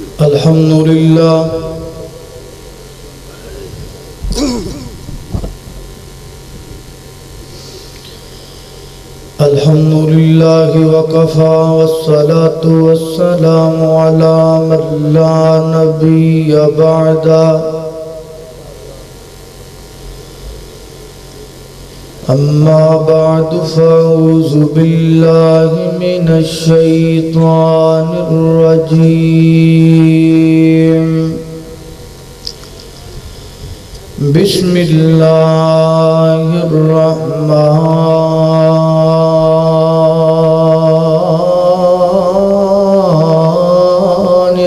الحمد لله الحمد لله وكفى والصلاة والسلام على من لا نبي بعده أما بعد فأعوذ بالله من الشيطان الرجيم بسم الله الرحمن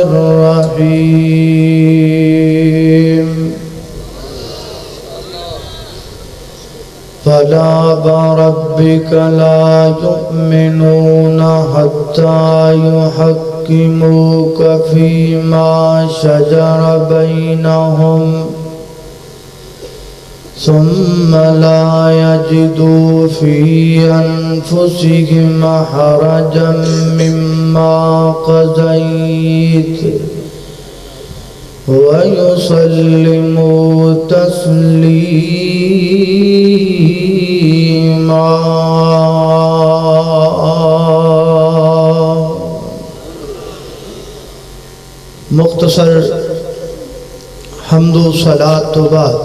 الرحيم فلا وربك لا يؤمنون حتى يحكموك فيما شجر بينهم ثم لا يجدوا في أنفسهم حرجا مما قضيت ويسلموا تسليما. مختصر حمد و صلاۃ تو بعد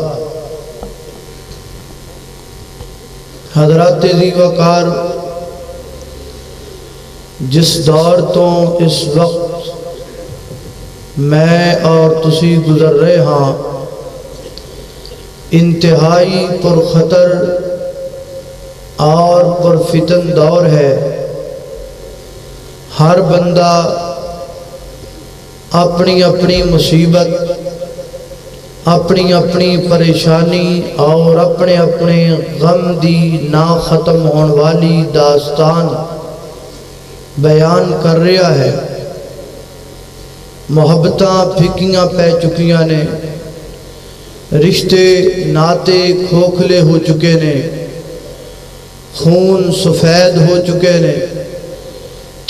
حضرات ذی وقار جس دور تو اس وقت میں اور تسی گزر رہے ہاں انتہائی پرخطر اور پرفتن دور ہے. ہر بندہ اپنی اپنی مصیبت، اپنی اپنی پریشانی اور اپنے اپنے غم دی نہ ختم ہون والی داستان بیان کر رہا ہے. محبتاں پھکیاں پہ چکیاں نے، رشتے ناتے کھوکھلے ہو چکے نے، خون سفید ہو چکے نے،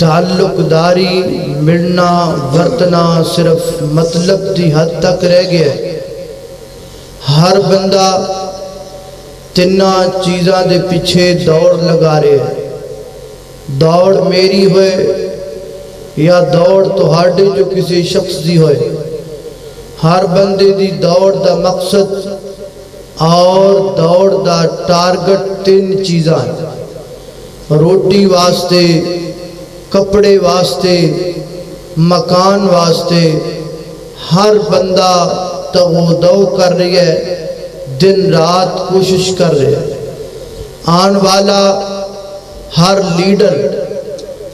تعلق داری ملنا ورتنا صرف مطلب دی حد تک رہ گیا. ہر بندہ تنہ چیزاں دے پیچھے دوڑ لگا رہے ہیں. دوڑ میری ہوئے یا دوڑ تہاڈے جو کسی شخص دی ہوئے، ہر بندے دی دوڑ دا مقصد اور دوڑ دا ٹارگٹ تین چیزاں ہیں: روٹی واسطے، کپڑے واسطے، مکان واسطے. ہر بندہ تغودو کر رہی ہے، دن رات کوشش کر رہے ہیں. آن والا ہر لیڈر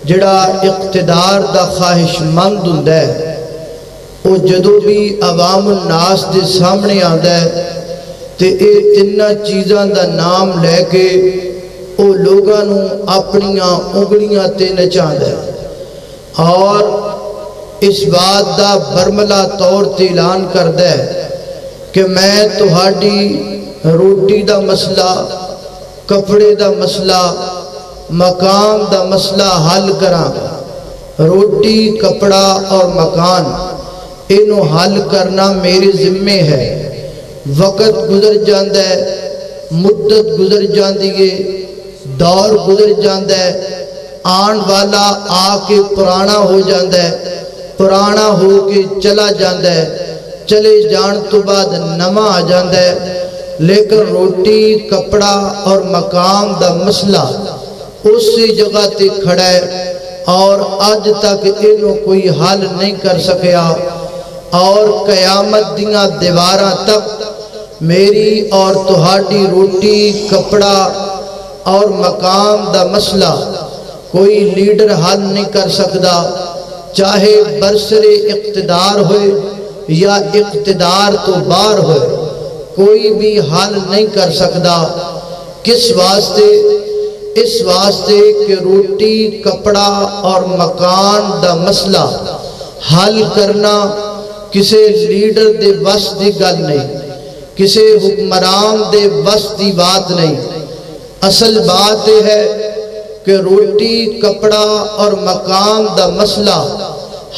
جڑا اقتدار دا خواہش مند ہوندا ہے، وہ جدو بھی عوام الناس دے سامنے آندا ہے تے اے تیناں چیزاں دا نام لے کے او لوگاں نوں اپنیاں انگلیاں تے نچاندا ہے اور اس بات دا برملا طور تے اعلان کردا ہے کہ میں تہاڈی روٹی دا مسئلہ، کپڑے دا مسئلہ، مکان دا مسئلہ حل کراں. روٹی، کپڑا اور مکان انہوں حل کرنا میرے ذمے ہے. وقت گزر جاندہ ہے، مدت گزر جاندی ہے، دور گزر جاندہ ہے. آن والا آ کے پرانا ہو جاندہ ہے، پرانا ہو کے چلا جاندہ ہے، چلے جان تو بعد نواں آ جاندہ ہے. لیکن روٹی، کپڑا اور مکان دا مسئلہ اسی جگہ تے کھڑا ہے اور آج تک انہوں کوئی حل نہیں کر سکیا. اور قیامت دیاں دیواراں تک میری اور تہاڈی روٹی، کپڑا اور مکان دا مسئلہ کوئی لیڈر حل نہیں کر سکدا، چاہے برسر اقتدار ہوئے یا اقتدار تو باہر ہوئے، کوئی بھی حل نہیں کر سکدا. کس واسطے؟ اس واسطے کہ روٹی، کپڑا اور مکان دا مسئلہ حل کرنا کسے لیڈر دے بس دی گل نہیں، کسے حکمران دے بس دی بات نہیں. اصل بات ہے کہ روٹی، کپڑا اور مکان دا مسئلہ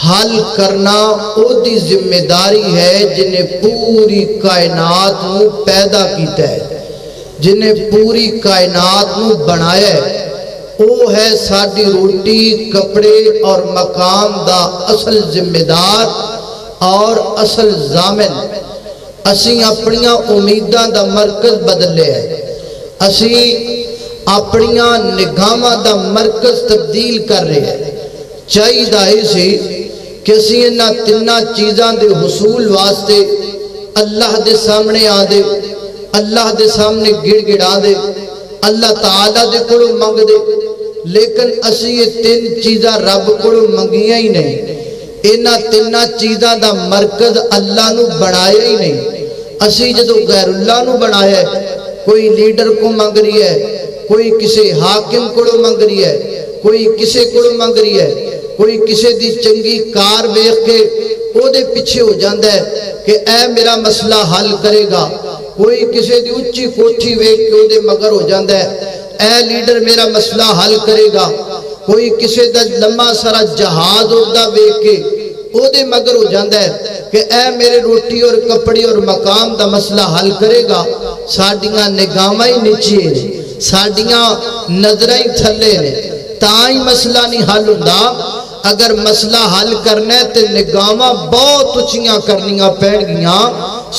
حل کرنا او دی ذمہ داری ہے جنہیں پوری کائنات نو پیدا کیتا ہے، جنہیں پوری کائنات نو بنایا ہے، او ہے ساڈی روٹی کپڑے اور مقام دا اصل ذمہ دار اور اصل ضامن۔ اسی اپنیاں امیداں دا مرکز بدلے ہے، اسی اپنیاں نگاہاں دا مرکز تبدیل کر رہے ہیں۔ چاہیے دائی سی کہ اسی انہاں تنہ چیزاں دے حصول واسطے اللہ دے سامنے آ دے، اللہ دے سامنے گڑ گڑا دے، اللہ تعالیٰ دے کڑو منگ دے، لیکن اسی یہ تین چیزاں رب کڑو منگیاں ہی نہیں، انہاں تنہ چیزاں دا مرکز اللہ نو بنایا ہی نہیں۔ اسی جدو غیر اللہ نو بنایا ہے، کوئی لیڈر کو منگ رہی ہے، کوئی کسی حاکم کڑو منگ رہی ہے، کوئی کسی کڑو منگ رہی ہے، کوئی کسی دی چنگی کار بیخ کے او دے پیچھے ہو جاندہ ہے کہ اے میرا مسئلہ حل کرے گا، کوئی کسی دی اچھی کوٹھی بیخ کے او دے مگر ہو جاندہ ہے اے لیڈر میرا مسئلہ حل کرے گا، کوئی کسی دا لمحہ سارا جہاز اڑدا بیخ کے او دے مگر ہو جاندہ ہے کہ اے میرے روٹی اور کپڑی اور مقام دا مسئلہ حل کرے گا۔ ساڑیاں نگاہاں ہی نیچے نے، ساڑیاں نظریں ہی تھلے نے، تاں ہی مسئلہ نہیں حل ہوندا۔ اگر مسئلہ حل کرنا ہے تو نگاہاں بہت اچھیاں کرنیاں پڑ گیاں،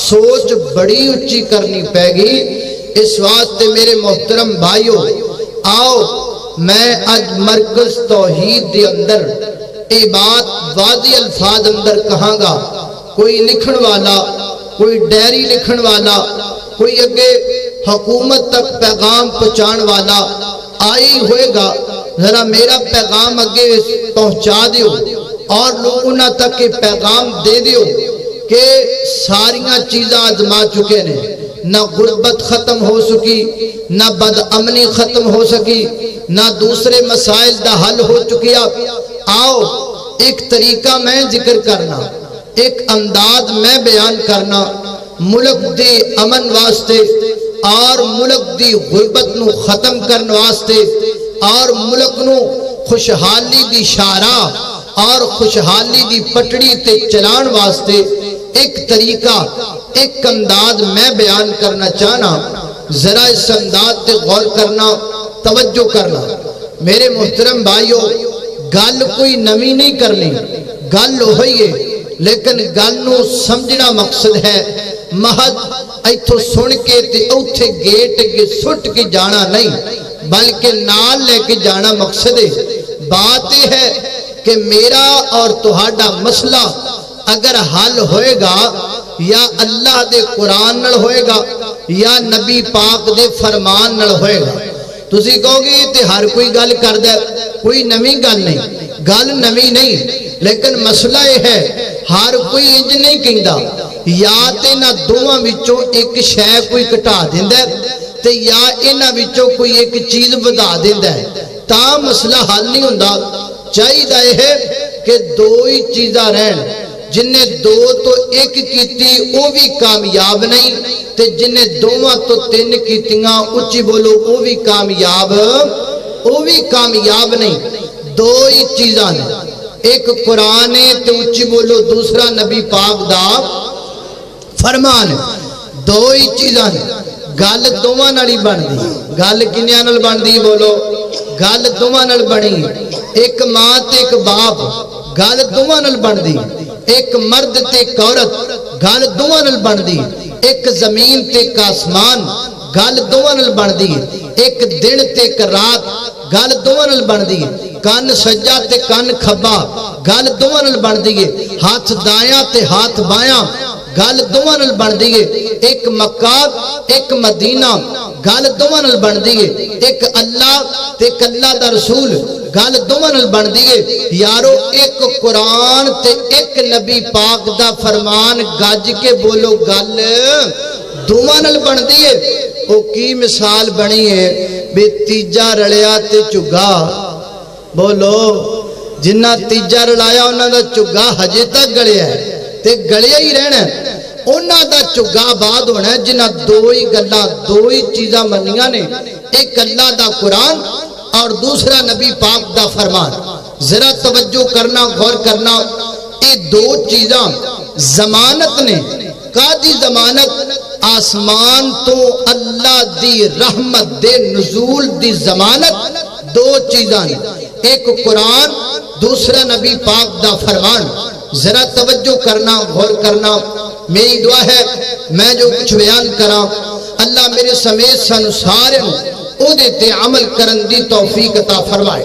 سوچ بڑی اچھی کرنی پہ گی۔ اس واسطے میرے محترم بھائیو، آؤ میں آج مرکز توحید دے اندر یہ بات واضح الفاظ اندر کہاں گا۔ کوئی لکھن والا، کوئی ڈیری لکھن والا، کوئی اگے حکومت تک پیغام پہنچان والا آئی ہوئے گا، ذرا میرا پیغام اگے پہنچا دیو اور لوگوں تک کے پیغام دے دیو کہ ساریاں چیزاں آزما چکے نے، نہ غربت ختم ہو سکی، نہ بد امنی ختم ہو سکی، نہ دوسرے مسائل دا حل ہو چکیا۔ آؤ ایک طریقہ میں ذکر کرنا، ایک انداز میں بیان کرنا، ملک دی امن واسطے اور ملک دی غربت نو ختم کرنے واسطے اور ملک نو خوشحالی دی شاہراہ اور خوشحالی دی پٹڑی تے چلان واسطے ایک طریقہ، ایک انداز میں بیان کرنا چاہنا۔ ذرا اس انداز تے غور کرنا، توجہ کرنا۔ میرے محترم بھائیو، گل کوئی نمی نہیں کرنی، گل ہوئی ہے، لیکن گل نو سمجھنا مقصد ہے۔ محض ایتھو سن کے تے اوتھے گیٹ کے سٹ کے جانا نہیں، بلکہ نال لے کے جانا مقصد ہے۔ بات یہ ہے کہ میرا اور تہاڈا مسئلہ اگر حل ہوئے گا یا اللہ دے قرآن نل ہوئے گا یا نبی پاک دے فرمان نل ہوئے گا۔ تسی کہو گی تے ہر کوئی گل کر دے، کوئی نمی گل نہیں، گل نمی نہیں، لیکن مسئلہ یہ ہے ہر کوئی انج نہیں کہندا، یا تے نہ دوواں وچوں ایک شے کوئی کٹا دیندا ہے تے یا انہاں وچوں کوئی ایک چیز ودا دیندا ہے، تاں مسئلہ حل نہیں ہوندا۔ چاہیے ہے کہ دو ہی چیزاں رہن، جنہیں دو تو ایک کیتی وہ بھی کامیاب نہیں، تے جنہیں دوواں تو تین کیتیاں اچھی بولو وہ بھی کامیاب نہیں۔ دو ہی چیزاں نے، ایک قرآن ہے تے اچھی بولو، دوسرا نبی پاک دا فرمان ہے۔ دو ہی چیزاں نے، گل دوواں نال ہی بن دی، گل کنیاں نال بن دی بولو، گل دوواں نال بنی، ایک ماں تے ایک باپ، گل دوواں نال بن دی، ایک مرد تے ایک عورت، گل دوواں نال بن دی، ایک زمین تے ایک آسمان، گل دوواں نال بن دی، ایک دن تے ایک رات، گل دوواں نال بن دی، کان سجا تے کان کھبا، گل دوواں نال بن دی، ہاتھ دایاں تے ہاتھ بایاں، گل دوواں نال بن دی، ایک مکہ ایک مدینہ، گل دوواں نال بن دی، ایک اللہ تے ایک اللہ دا رسول، گل دوواں نال بن دی۔ یارو ایک قرآن تے ایک نبی پاک دا فرمان گج کے بولو، گل دوواں نال بن دی۔ او کی مثال بنی ہے بے تیجا رلیا تے چگا، بولو جنہ تیجا رلایا انہاں دا چگا ہجے تک گلیا ہے تے گلیا ہی رہنا ہے، انہاں دا چگا بعد ہونا ہے جنہ دو ہی گلاں دو ہی چیزاں منیاں نے، ایک اللہ دا قرآن اور دوسرا نبی پاک دا فرمان۔ ذرا توجہ کرنا غور کرنا یہ دو چیزاں ضمانت نے کادی ضمانت آسمان تو اللہ دی رحمت دے نزول دی ضمانت دو چیزاں نے ایک قرآن دوسرا نبی پاک دا فرمان ذرا توجہ کرنا غور کرنا میری دعا ہے میں جو کچھ بیان کراں اللہ میرے سمیت سن سارے او دیتے عمل کرن دی توفیق عطا فرمائے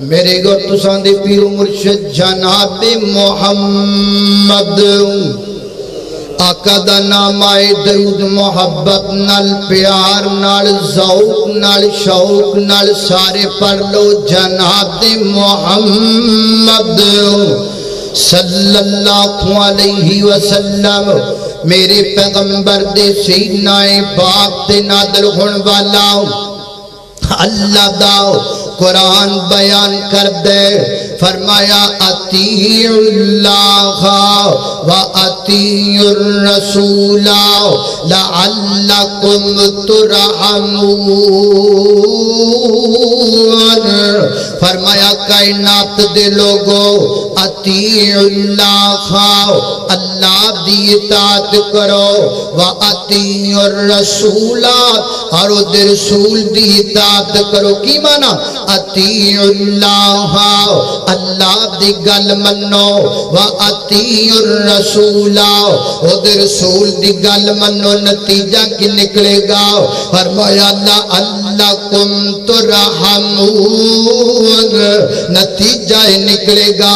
میرے گھر تسان دے پیر و مرشد جناب محمد آقا دا نام آئے درود محبت نال پیار نال ذوق نال شوق نال سارے پڑھ لو جناب محمد صلی اللہ علیہ وسلم میرے پیغمبر دے سینہ پاک تے نادر ہون والا اللہ دا قرآن بیان کر دے فرمایا اطیع اللہ و اطیع الرسول لعلکم ترحمون فرمایا کائنات دے لوگو اطیع اللہ اللہ دی اطاعت کرو و اطیع الرسول اور دے رسول دی اطاعت کرو کی مانا اطیع اللہ اللہ دی گل منو و اطیع الرسول او دے رسول دی گل منو نتیجہ کی نکلے گا فرمایا اللہ کم ترحمون نتیجہ نکلے گا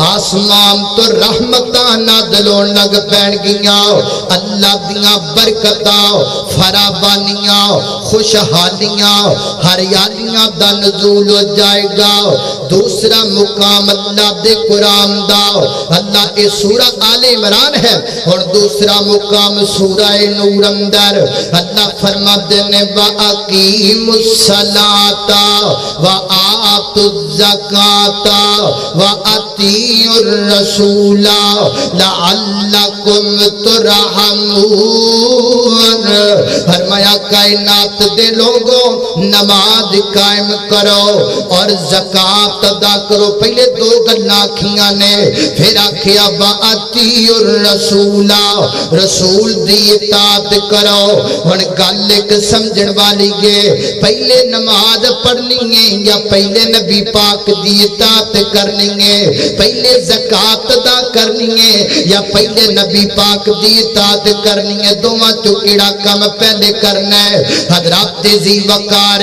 آسمان تو رحمتاں نازلون لگ پین گیا اللہ دیاں برکتاں فراوانیاں خوشحالیاں ہریالیاں دا نزول ہو جائے گا دوسرا مقام اللہ دے قرآن دا اللہ اے سورہ آل عمران ہے اور دوسرا مقام سورہ نور اندر اللہ فرما دینے وَأَقِيمُ الصَّلَاةَ وَآتُوا الزَّكَاةَ وَأَطِيعُوا الرَّسُولَ لَعَلَّكُمْ تُرْحَمُونَ فرمایا کائنات دے لوگوں نماز قائم کرو اور زکاة ادا کرو پہلے دو گلاں کھیاں نے پھر آکھیا وَأَطِيعُوا الرَّسُولَ رسول دی اطاعت کرو ہن گل ایک سمجھن والی ہے پہلے نماز پڑھنی ہے یا پہلے نبی پاک دی اطاعت کرنی ہے پہلے زکاة ادا کرنی ہے یا پہلے نبی پاک دی اطاعت کرنی ہے دوواں چوں کیڑا کم پہلے کرنا ہے حضرات ذی وقار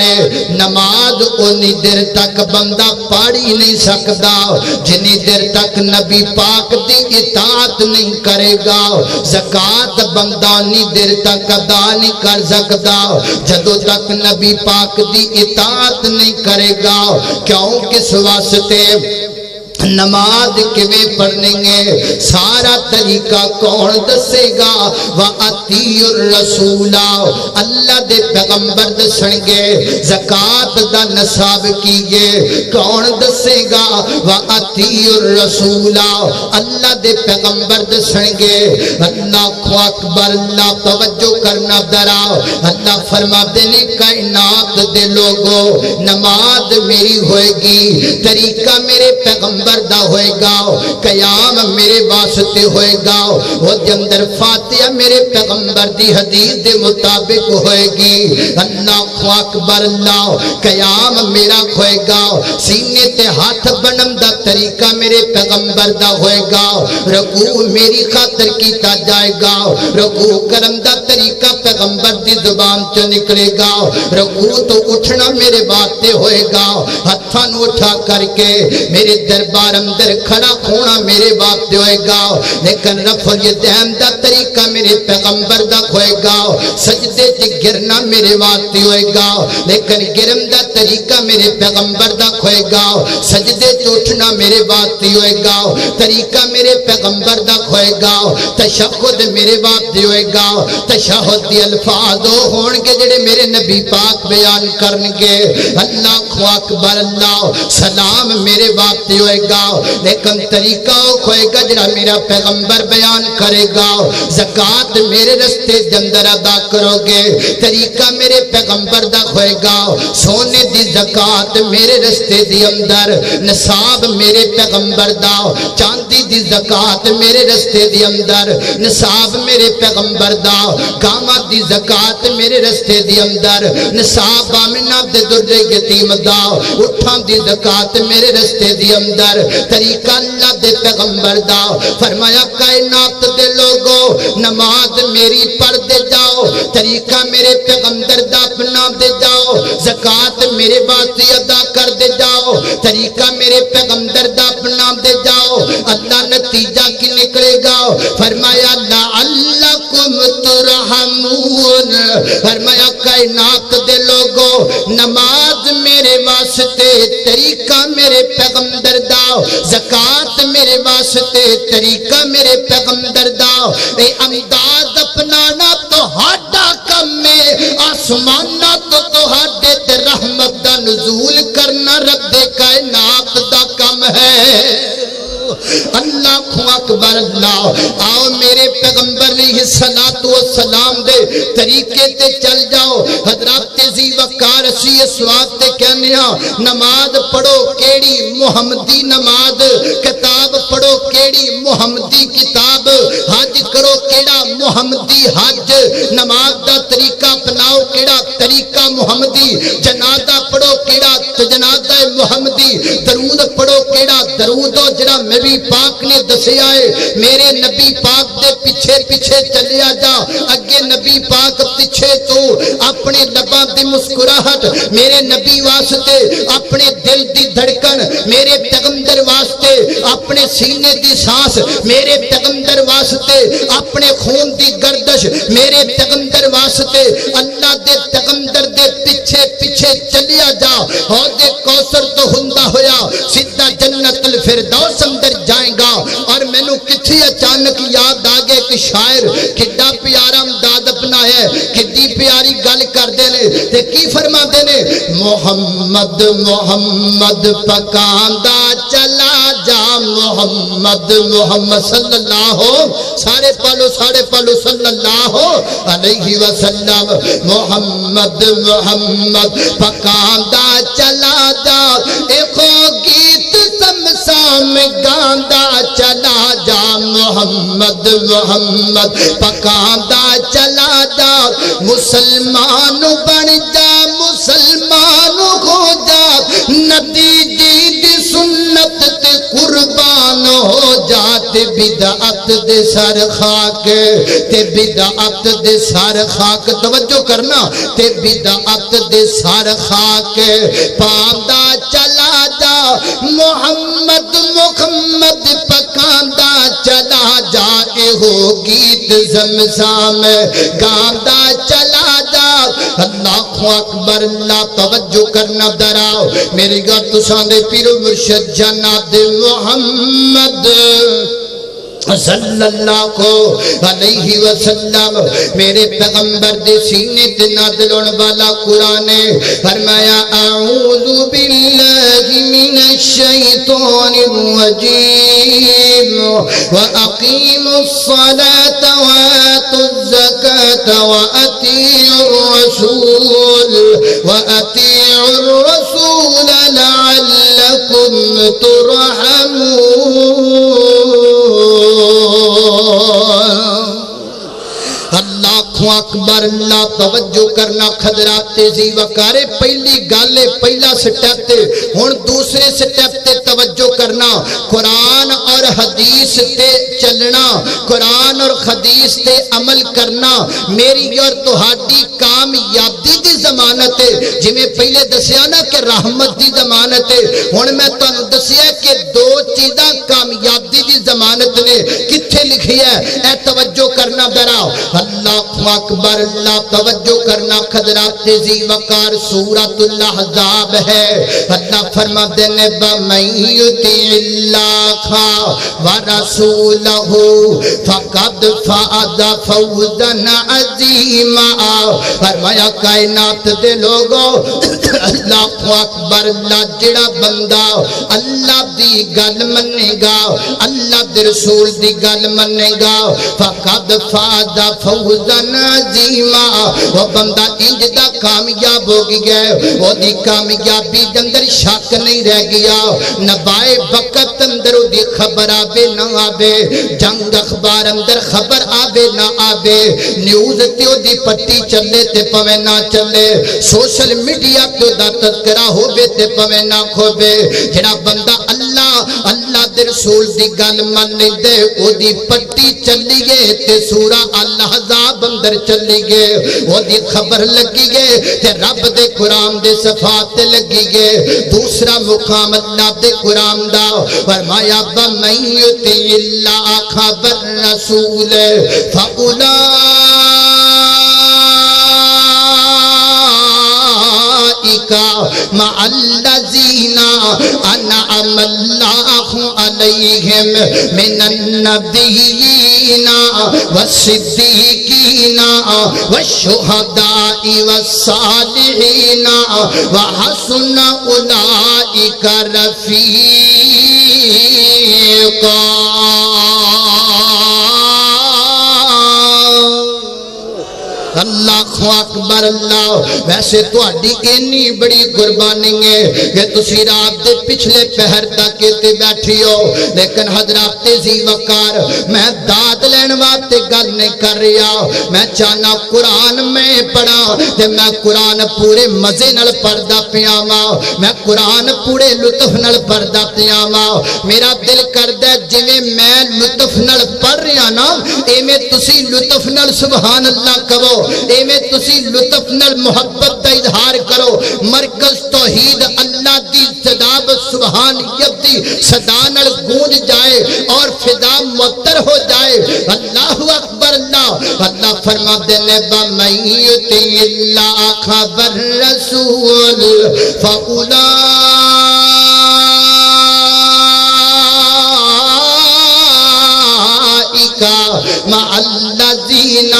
نماز اونی دیر تک بندہ پڑھی نہیں سکدا جنی دیر تک نبی پاک دی اطاعت نہیں کرے گا زکاة بندہ نی دیر تک ادا نہیں کر سکدا جدو تک نبی پاک دی اطاعت نہیں کرے گا کیوں کس واسطے نماز کیویں پڑھنے گے سارا طریقہ کون دسے گا وَأَطِيعُوا الرَّسُولَ اللہ دے پیغمبر دسن گے زکاة دا نصاب کیے کون دسے گا وَأَطِيعُوا الرَّسُولَ اللہ دے پیغمبر دسن گے اللہ اکبر اللہ توجہ کرنا درا اللہ فرما دینے کائنات دے لوگوں نماز میری ہوئے گی طریقہ میرے پیغمبر دا ہوئے گا قیام میرے واسطے ہوئے گا وہ جندر فاتحہ میرے پیغمبر دی حدیث دے مطابق ہوئے گی اللہ اکبر اللہ قیام میرا ہوئے گا سینے تے ہاتھ بنم دا طریقہ میرے پیغمبر دا ہوئے گا رکوع میری خاطر کیتا جائے گا رکوع کرم دا طریقہ پیغمبر دی زبان چ نکلے گا رکوع تو اٹھنا میرے واسطے ہوئے گا ہتھاں نوں اٹھا کر کے میرے دربار اندر کھڑا ہونا میرے واسطے ہوئے گا لیکن رفع الیدین دا طریقہ میرے پیغمبر دا ہوئے گا سجدے تے گرنا میرے واسطے ہوئے گا لیکن گرم دا طریقہ میرے پیغمبر دا ہوئے گا سجدے تے اٹھنا میرے واسطے ہوئے گا طریقہ میرے پیغمبر دا ہوئے گا تشہد میرے واسطے ہوئے گا تشہد دی الفاظ ہون گے جڑے میرے نبی پاک بیان کرن گے اللہ اکبر اللہ سلام میرے واسطے ہوئے گا گا لیکن طریقہ ہوئے گا جڑا میرا پیغمبر بیان کرے گا زکات میرے رستے دے اندر ادا کرو گے طریقہ میرے پیغمبر دا ہوئے گا سونے دی زکات میرے رستے دے اندر نصاب میرے پیغمبر دا چاندی دی زکات میرے رستے دے اندر نصاب میرے پیغمبر دا گاواں دی زکات میرے رستے دے اندر نصاب آمنہ دے در یتیم دا اٹھاں دی زکات میرے رستے دے اندر طریقہ اللہ دے پیغمبر دا فرمایا کائنات دے لوگو نماز میری پڑھ دے جاؤ طریقہ میرے پیغمبر دا اپنا دے جاؤ زکات میرے واسطے ادا کر دے جاؤ طریقہ میرے پیغمبر دا اپنا دے جاؤ اللہ نتیجہ کی نکلے گا فرمایا لعلکم ترحمون فرمایا کائنات دے لوگو نماز میرے واسطے طریقہ میرے پیغمبر دا زکات میرے واسطے طریقہ میرے پیغمبر دا اے امداد اپنانا تو ہاڈا کم میں آسمانہ تو ہاڈے تے رحمت دا نزول کرنا رب کائنات دا کم ہے اللہ اکبر اللہ آؤ میرے پیغمبر علیہ السلام دے طریقے تے چل جاؤ حضرات ذی وقار اسی اسوات تے کہنے ہاں نماز پڑھو کیڑی محمدی نماز کتاب پڑھو کیڑی محمدی کتاب حج کرو کیڑا محمدی حج نماز دا طریقہ اپناؤ کیڑا طریقہ محمدی جنازہ پڑھو کیڑا جنازہ محمدی درود پڑھو کیڑا درود جڑا نبی پاک نے دسے آئے میرے نبی پاک دے پیچھے پیچھے چلیا جا اگے نبی پاک پیچھے تو اپنے لباں دی مسکراہٹ میرے نبی واسطے اپنے دل دی دھڑکن میرے پیغمبر واسطے اپنے سینے دی سانس میرے پیغمبر واسطے اپنے خون دی گردش میرے پیغمبر واسطے اللہ دے پیغمبر دے پیچھے پیچھے چلیا جا اور دے کوثر تو ہندا ہویا سیدھا جنت الفردوس اندر جائیں گا اور میں نو کتھی اچانک یاد آگے کہ شاعر کڈا پیارا امداد اپنا ہے کڈی پیاری گل کر دینے تے کی فرما دینے محمد محمد پکاندہ چلا جا محمد محمد صلی اللہ سارے پالو صلی اللہ علیہ وسلم محمد محمد پکاندہ چلا جا ایکھو گیت سمسام گاندہ چلا جا محمد محمد پکاندہ چلا جا مسلمان بن جا مسلمان ہو جا نتیجے دی سنت تے قربان ہو جا تے بدعت دے سر خاک تے بدعت دے سر خاک توجہ کرنا تے بدعت دے سر خاک پاندہ چلا جا محمد محمد پکاندہ چلا جا اے ہو گیت زمزام گاندہ چلا جا اللہ اکبر اللہ توجہ کرنا دراؤ میری گا تساں دے پیر مرشد جناب محمد صلی اللہ علیہ وسلم میرے پیغمبر دے سینے تے نازل ہونے والا قرآن فرمایا اعوذ باللہ من الشیطان الرجیم وَأَقِيمُوا الصَّلَاةَ وَآتُوا الزَّكَاةَ وَأَطِيعُوا الرَّسُولَ لَعَلَّكُمْ تُرْحَمُونَ اللہ اکبر اللہ توجہ کرنا خضرات تیزی وکارے پہلی گالے پہلا سٹیپ تے ہون دوسرے سٹیپ تے توجہ کرنا قرآن اور حدیث تے چلنا قرآن اور حدیث تے عمل کرنا میری اور تہاڈی کامیابی دی ضمانت ہے جی میں پہلے دسیا نا کہ رحمت دی ضمانت ہے ہون میں تانوں دسیا کہ دو چیزاں کامیابی دی ضمانت نے کتھے لکھے لکھی ہے اے توجہ کرنا ذرا اللہ اکبر اللہ توجہ کرنا حضرات ذی وقار سورۃ الاحزاب ہے اللہ فرماتے ہیں وَمَن يُطِعِ اللَّهَ وَرَسُولَهُ فَقَدْ فَازَ فَوْزًا عَظِیمًا فرمایا کائنات دے لوگو اللہ اکبر اللہ جڑا بندہ اللہ دی گل منے گا اللہ دے رسول دی گل منے گا فقد فاز فوزا عظیما وہ بندہ انج دا کامیاب ہو گیا وہ دی کامیابی دے اندر شک نہیں رہ گیا نبائے وقت اندر دی خبر آوے نہ آوے جنگ اخبار اندر خبر آوے نہ آوے نیوز تیو دی پٹی چلے تے پوے نہ چلے سوشل میڈیا تو دا تذکرہ ہووے تے پوے نہ کھوے جڑا بندہ اللہ دے رسول دی گل من دے او دی پٹی چلی گئے تے سورہ الاحزاب اندر چلی گئے او دی خبر لگی گئے تے رب دے قرآن دے صفات لگی گئے دوسرا مقام اللہ دے قرآن دا فرمایا وَمَن يُطِعِ اللَّهَ وَالرَّسُولَ مع الذين أنعم الله عليهم من النبيين والصديقين والشهداء والصالحين وحسن أولئك رفيقا اللہ اکبر اللہ ویسے تو اڈی اینی بڑی قربانی ہے کہ تسی رات دے پچھلے پہر تک تے بیٹھی ہو لیکن حضرات ذی وقار میں داد لین واسطے گل نہیں کر رہا میں چاہنا قرآن میں پڑھا تے میں قرآن پورے مزے نال پڑھدا پیا وا میں قرآن پورے لطف نال پڑھدا پیا وا میرا دل کردا جویں میں لطف نال پڑھ رہا نا ایویں تسی لطف نال سبحان اللہ کہو ایویں تسی لطف نال محبت دا اظہار کرو مرکز توحید اللہ دی صدا سبحانیت دی صدا نال گونج جائے اور فضا معطر ہو جائے اللہ اکبر اللہ اللہ فرما دینے وَمَن يُطِعِ اللَّهَ وَالرَّسُولَ مع الذين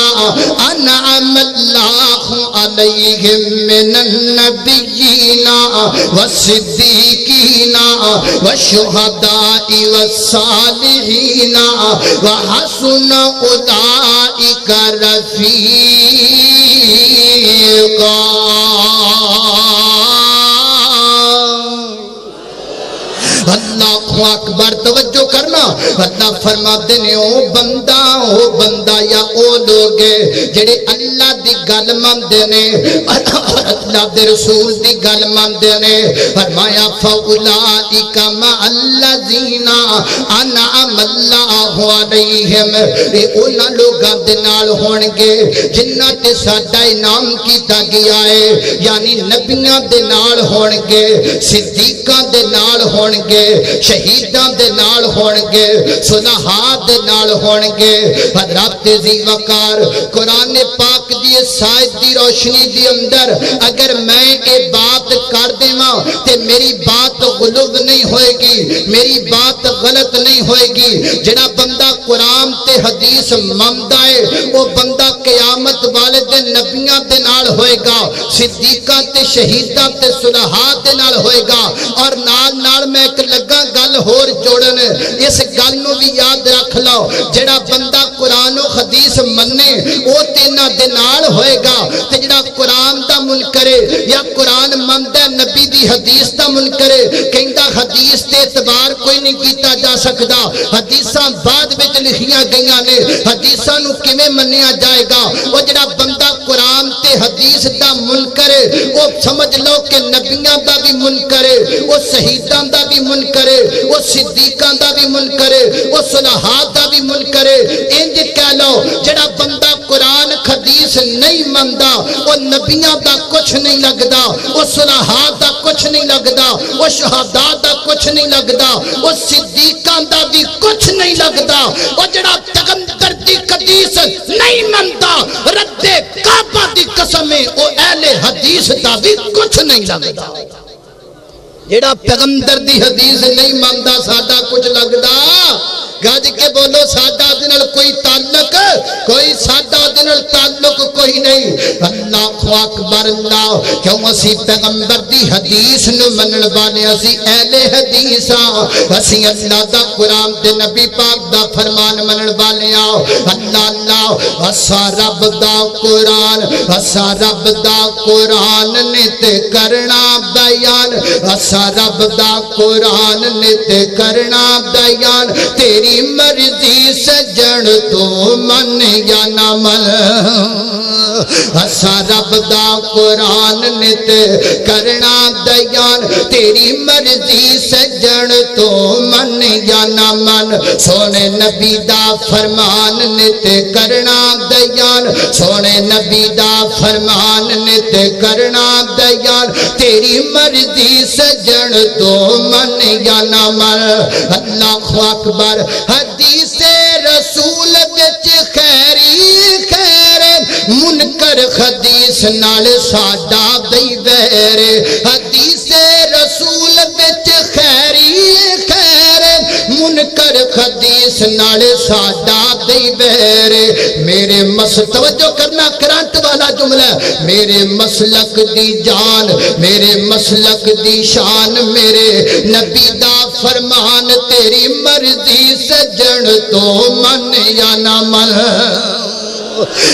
أنعم الله عليهم من النبيين والصديقين والشهداء والصالحين وحسن أولئك رفيقا اللہ اکبر توجہ کرنا اللہ فرماتے ہیں او بندہ یا او لوگے جڑے اللہ دی گل مندے نے اللہ دے رسول دی گل مندے نے فرمایا فاولائک مع الذین انعم اللہ علیہم اے انہاں لوگاں دے نال ہون گے جنہاں تے ساڈا انعام کیتا گیا ہے یعنی نبیاں دے نال ہون گے صدیقاں دے نال ہون گے شہیدان دے نال ہون گے صلحاء دے نال ہون گے حضرات ذی وقار قرآن پاک دی سائد دی روشنی دی اندر اگر میں اے بات کر دیواں تے میری بات غلط نہیں ہوئے گی میری بات غلط نہیں ہوئے گی جڑا بندہ قرآن تے حدیث ممدہ ہے وہ بندہ قیامت والے دے نبیاں دے نال ہوئے گا صدیقاں تے شہیداں تے صلحاء دے نال ہوئے گا اور نال میں ایک لگا گل ہور جوڑن اس گل نو بھی یاد رکھ لو جڑا بندہ قرآن و حدیث مننے او تینا دے نال ہوئے گا تے جڑا قرآن دا منکرے یا قرآن مندہ نبی دی حدیث دا منکرے کہندہ حدیث تے اعتبار کوئی نہیں کیتا جا سکدا حدیثاں بعد وچ لکھیاں گئیاں نے حدیثاں نو کیویں منیا جائے گا او جڑا بندہ قرآن تے حدیث دا منکرے او سمجھ لو کہ نبیاں دا بھی منکرے او شہیداں دا بھی منکرے او صدیقاں دا بھی منکرے او صلحاء دا بھی منکرے انج کہہ لو جڑا بندہ قرآن حدیث نہیں مندا او نبیاں دا کچھ نہیں لگدا او صلحاء دا کچھ نہیں لگدا او شہداء دا کچھ نہیں لگدا او صدیقاں دا بھی کچھ نہیں لگدا او جڑا پیغمبر حدیث نہیں منتا رد کعبہ دی قسم ہے او اہل حدیث دا بھی کچھ نہیں لگتا جیڑا پیغمبر دی حدیث نہیں منتا ساڈا کچھ لگدا گج کے بولو ساڈا دنال کوئی تعلق کوئی ساڈا دنال تعلق کوئی نہیں اللہ اکبر اللہ کیوں اسی پیغمبر دی حدیث نو منن والے اسی اہل حدیث اسی اللہ دا قرآن تے نبی پاک دا فرمان منن والے اللہ اللہ اسا رب دا قرآن اسا رب دا قرآن نے تے کرنا بیان اسا رب دا قرآن نے تے کرنا بیان تیری مرضی سجن تو من یا نہ من اسا رب دا قرآن نے تے کرنا بیان تیری مرضی سجن تو من یا نہ من سونے نبی دا فرمان نے تے کرنا بیان سونے نبی دا فرمان نے تے کرنا بیان تیری مرضی سجن تو من یا نہ من اللہ اکبر حدیث رسول وچ خیری خیر منکر حدیث نال ساڈا دئی ویر حدیث رسول وچ خیری خیر منکر حدیث نال ساڈا دئی ویر میرے توجہ کرنا کرنٹ والا جملہ میرے مسلک دی جان میرے مسلک دی شان میرے نبی دا فرمان تیری مرضی سجن تو من یا نہ من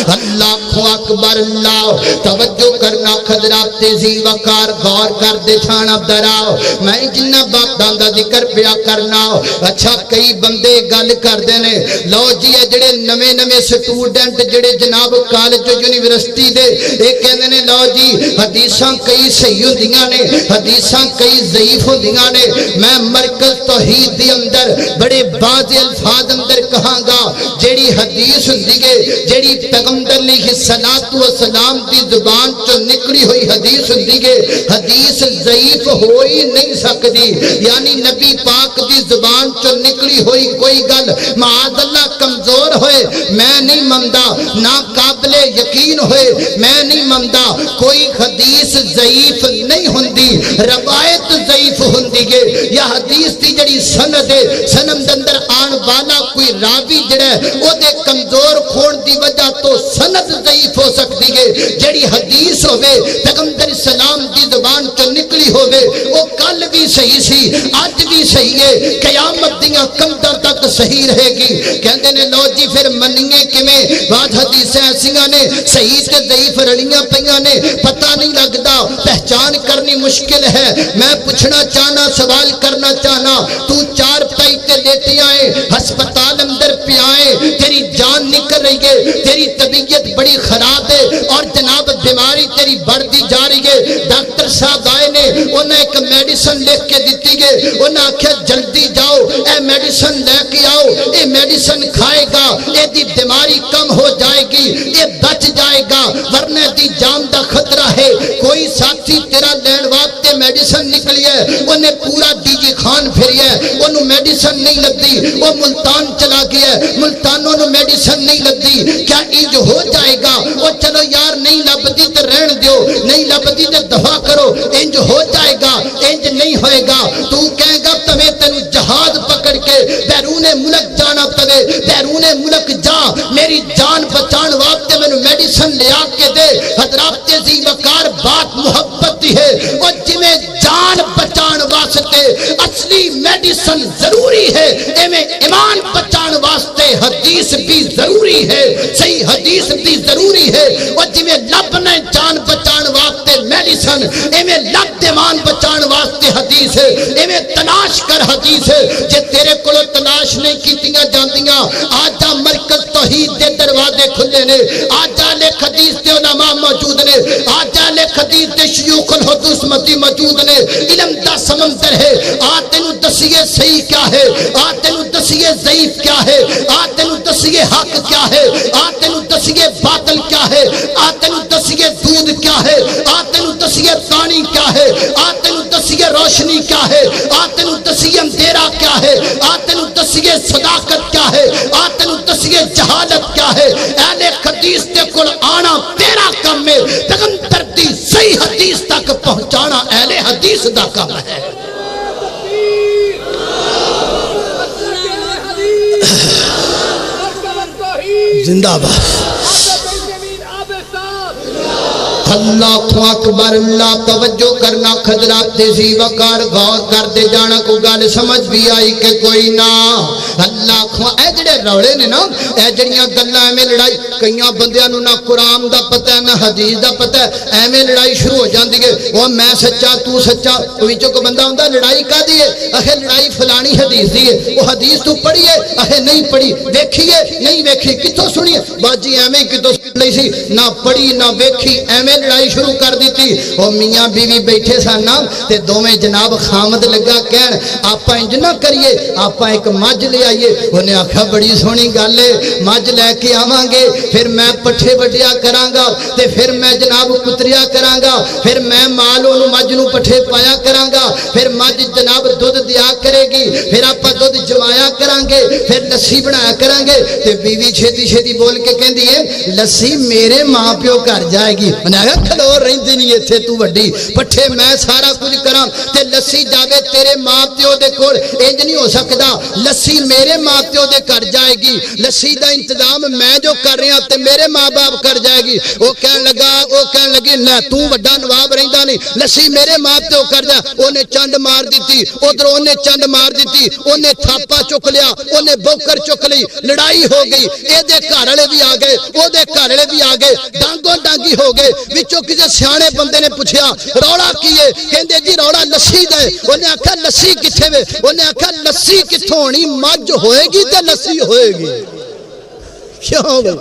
اللہ اکبر اللہ توجہ کرنا خضرات تیزی وقار غور کر دے چھانا دراؤ میں جنہ باتاں دا ذکر پیا کرنا اچھا کئی بندے گل کر دینے لو جی جڑے نمے نمے سٹوڈنٹ جڑے جناب کالج یونیورسٹی دے ایک کہنے نے لو جی حدیثاں کئی صحیح ہوندیاں نے حدیثاں کئی ضعیف ہوندیاں نے میں مرکز توحید دی اندر بڑے بعض الفاظ اندر کہاں گا جیڑی حدیث ہوندی ہے جیڑی پیغمبر علیہ السلام دی زبان چو نکلی ہوئی حدیث ہوندی ہے حدیث ضعیف ہوئی نہیں سکتی یعنی نبی پاک دی زبان چو نکلی ہوئی کوئی گل معاذ اللہ کمزور ہوئے میں نہیں مندا ناقابل یقین ہوئے میں نہیں مندا کوئی حدیث ضعیف نہیں ہوندی روایت ضعیف ہوندی ہے یا حدیث دی جڑی سند ہے سند اندر آن والا کوئی راوی جڑا ہے او دے کمزور کھوڑ دی وجہ تو سند ضعیف ہو سکتی ہے جڑی حدیث ہوئے پیغمبر اسلام دی زبان چو نکلی ہوئے وہ کل بھی صحیح سی آج بھی صحیح ہے قیامت دیاں کمتر تک صحیح رہے گی کہندے نے لو جی پھر منیے کمیں بعض حدیثیں ایسیاں نے صحیح تے ضعیف رلیاں پیاں نے پتہ نہیں لگدا پہچان کرنی مشکل ہے میں پوچھنا چاہنا سوال کرنا چاہنا تو چار پائی تے لیٹی آئے ہسپتال اندر پہ آئے تیری جان نکل رہی ہے تیری طبیعت بڑی خراب ہے اور جناب بیماری تیری بڑھتی جا رہی ہے ڈاکٹر صاحب آئے نے انہیں ایک میڈیسن لکھ کے دیتی گئے انہیں آکھیا جلدی جاؤ اے میڈیسن لے کے آؤ اے میڈیسن کھائے گا اے دی بیماری کم ہو جائے گی اے بچ جائے گا ورنہ دی جان دا خطرہ ہے کوئی ساتھی تیرا لین واسطے میڈیسن نکلی ہے انہیں پورا ڈی جی خان پھری ہے انہوں میڈیسن نہیں لگتی وہ ملتان چلا گیا ہے ملتانوں نے میڈیسن نہیں لگتی کیا انج ہو جائے گا وہ چلو یار نہیں لبدی تے رہن دیو نہیں لبدی تے دفع کرو انج ہو جائے گا انج نہیں ہوئے گا تو کہے گا تمہیں تینو جہاد پکڑ کے بیرون ملک جانا پڑے بیرون ملک جا میری جان بچان واسطے میں میڈیسن لے آ کے دے حضرات عزیز وقار بات محبت دی ہے اور جمیں جان بچان واسطے اصلی میڈیسن ضروری ہے ایمیں ایمان بچان واسطے حدیث بھی ضروری ہے صحیح حدیث بھی ضروری ہے اور جمیں لب نے جان بچان واسطے میڈیسن ایمیں لب ایمان بچان واسطے حدیث ہے ایمیں تلاش کر حدیث ہے جے تیرے کلو تلاش نہیں کیتیاں جاندیاں آجا مرکز توحید دے دروازے کھلے نے آجا لے حدیث دے علماء موجود نے آجا لے حدیث دے شیوخ الحدوث متی موجود نے علم دا سمندر ہے آتنو دسیے صحیح کیا ہے آتنو دسیے ضعیف کیا ہے آتنو دسیے حق کیا ہے آتنو دسیے باطل کیا ہے آتنو دسیے دودھ کیا ہے آتنو دسیے پانی کیا ہے آتنو دسیے روشنی کیا ہے آتنو دسیے اندھیرا کیا ہے آتنو دسیے صداقت کیا ہے آتنو دسیے جہاد جہالت کیا ہے اہل حدیث دے کول آنا تیرا کم ہے پیغمبر دی صحیح حدیث تک پہنچانا اہل حدیث دا کم ہے زندہ باد اللہ اکبر اللہ توجہ کرنا خضرات ذی وقار غور کر دے جانا کو گل سمجھ بھی آئی کہ کوئی نہ اللہ اے جڑے روڑے نے نا اے جڑیاں گلاں میں لڑائی کئیاں بندیاں نو نہ قرآن دا پتہ ہے نہ حدیث دا پتہ ہے ایویں لڑائی شروع ہو جاندی ہے او میں سچا تو سچا وچوں کو بندہ ہوندا لڑائی کا دی ہے اخے لڑائی فلانی حدیث دی ہے او حدیث تو پڑھی ہے اخے نہیں پڑھی دیکھی ہے نہیں ویکھی کتھوں سنی ہے باجی ایویں کتھوں نہیں سی نہ پڑھی نہ ویکھی ایویں لڑائی شروع کر دیتی او میاں بیوی بیٹھے سن تے دوویں جناب خامد لگا کہن آپا انج نہ کریے آپا ایک مجھ لے آئیے انہیں آکھا بڑی سونی گل ہے مجھ لے کے آواں گے پھر میں پٹھے وڈیا کراں گا تے پھر میں جناب کتریا کراں گا پھر میں مال اونوں مجھ نوں پٹھے پایا کراں گا پھر مجھ جناب دودھ دیا کرے گی پھر آپا دودھ جمایا کراں گے پھر لسی بنایا کراں گے تے بیوی چھتی چھتی بول کے کہندی ہے لسی میرے ماں پیو کر جائے گی انہیں آگا کھلو رہندی نہیں ہے تھے تو وڈی پٹھے میں سارا کچھ کراں تے لسی جاوے تیرے ماں پیو دے کول انج نہیں ہو سکدا لسی میرے ماں پیو دے کر جائے گی لسی دا انتظام میں جو کر رہا تے میرے ماں باپ کر جائے گی وہ کہن لگی نہ تو وڈا نواب رہندا نہیں لسی میرے ماں پیو کر جا اونے چنڈ مار دیتی ادھر اونے چنڈ مار دیتی اونے تھاپا چک لیا اونے بوکر چک لی لڑائی ہو گئی اے دے گھر والے بھی آ گئے او دے گھر والے بھی آ گئے ڈانگوں ڈانگی ہو گئے وچوں کسے سیانے بندے نے پوچھیا روڑا کیے کہندے جی روڑا لسی دے انہیں آکھا لسی کتھے وے انہیں آکھا لسی کتھوں ہونی مجھ ہوئے گی تے لسی ہوئے گی کیوں وے